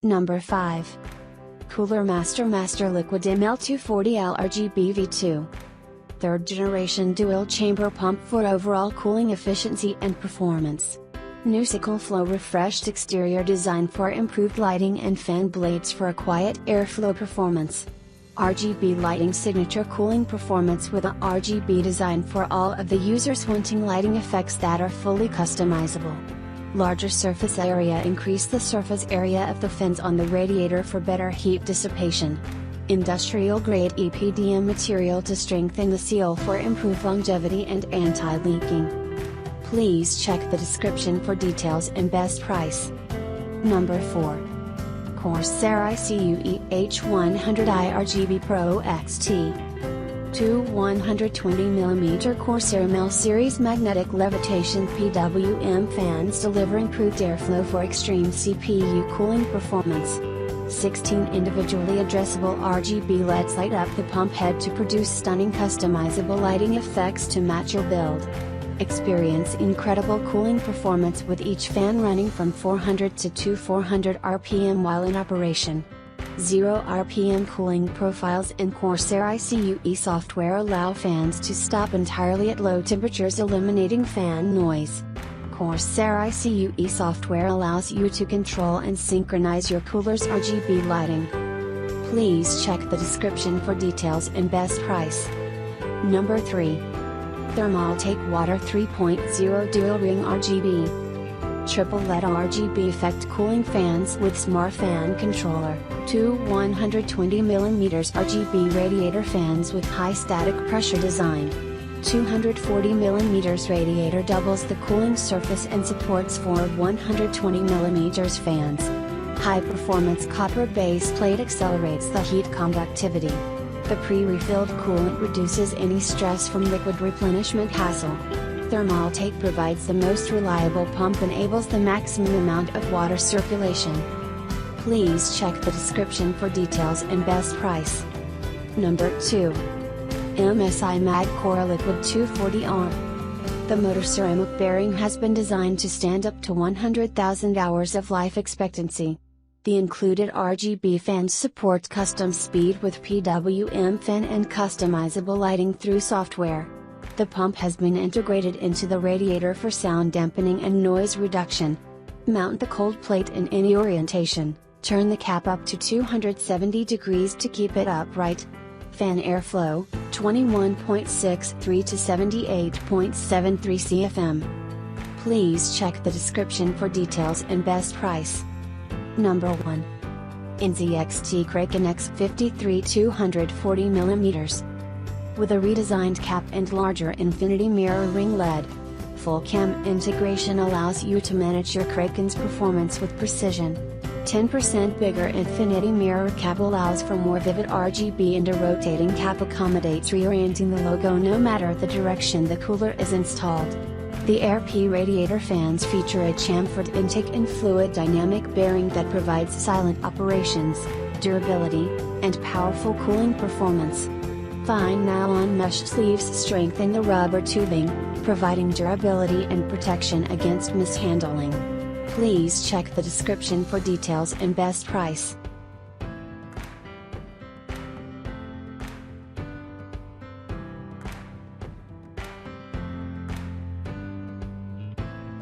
Number 5. CoolerMaster MasterLiquid ML240L RGB V2. Third generation dual chamber pump for overall cooling efficiency and performance. New cycle flow refreshed exterior design for improved lighting and fan blades for a quiet airflow performance. RGB lighting signature cooling performance with a RGB design for all of the users wanting lighting effects that are fully customizable. Larger surface area increase the surface area of the fans on the radiator for better heat dissipation. Industrial grade EPDM material to strengthen the seal for improved longevity and anti-leaking. Please check the description for details and best price. Number 4. Corsair iCUE H100i RGB Pro XT. Two 120mm Corsair ML Series magnetic levitation PWM fans deliver improved airflow for extreme CPU cooling performance. 16 individually addressable RGB LEDs light up the pump head to produce stunning customizable lighting effects to match your build. Experience incredible cooling performance with each fan running from 400 to 400 RPM while in operation. 0 RPM cooling profiles in Corsair iCUE software allow fans to stop entirely at low temperatures, eliminating fan noise. Corsair iCUE software allows you to control and synchronize your cooler's RGB lighting. Please check the description for details and best price. Number 3. Thermaltake Water 3.0 Dual Ring RGB. Triple LED RGB effect cooling fans with smart fan controller. Two 120mm RGB radiator fans with high static pressure design. 240mm radiator doubles the cooling surface and supports for 120mm fans. High performance copper base plate accelerates the heat conductivity. The pre-refilled coolant reduces any stress from liquid replenishment hassle. Thermaltake provides the most reliable pump, enables the maximum amount of water circulation. Please check the description for details and best price. Number 2. MSI Mag CORELIQUID 240R. The motor ceramic bearing has been designed to stand up to 100,000 hours of life expectancy. The included RGB fans support custom speed with PWM fan and customizable lighting through software. The pump has been integrated into the radiator for sound dampening and noise reduction. Mount the cold plate in any orientation, turn the cap up to 270 degrees to keep it upright. Fan airflow, 21.63 to 78.73 CFM. Please check the description for details and best price. Number 1. NZXT Kraken X53 240mm. With a redesigned cap and larger infinity mirror ring LED. Full cam integration allows you to manage your Kraken's performance with precision. 10% bigger infinity mirror cap allows for more vivid RGB, and a rotating cap accommodates reorienting the logo no matter the direction the cooler is installed. The Air-P radiator fans feature a chamfered intake and fluid dynamic bearing that provides silent operations, durability, and powerful cooling performance. Fine nylon mesh sleeves strengthen the rubber tubing, providing durability and protection against mishandling. Please check the description for details and best price.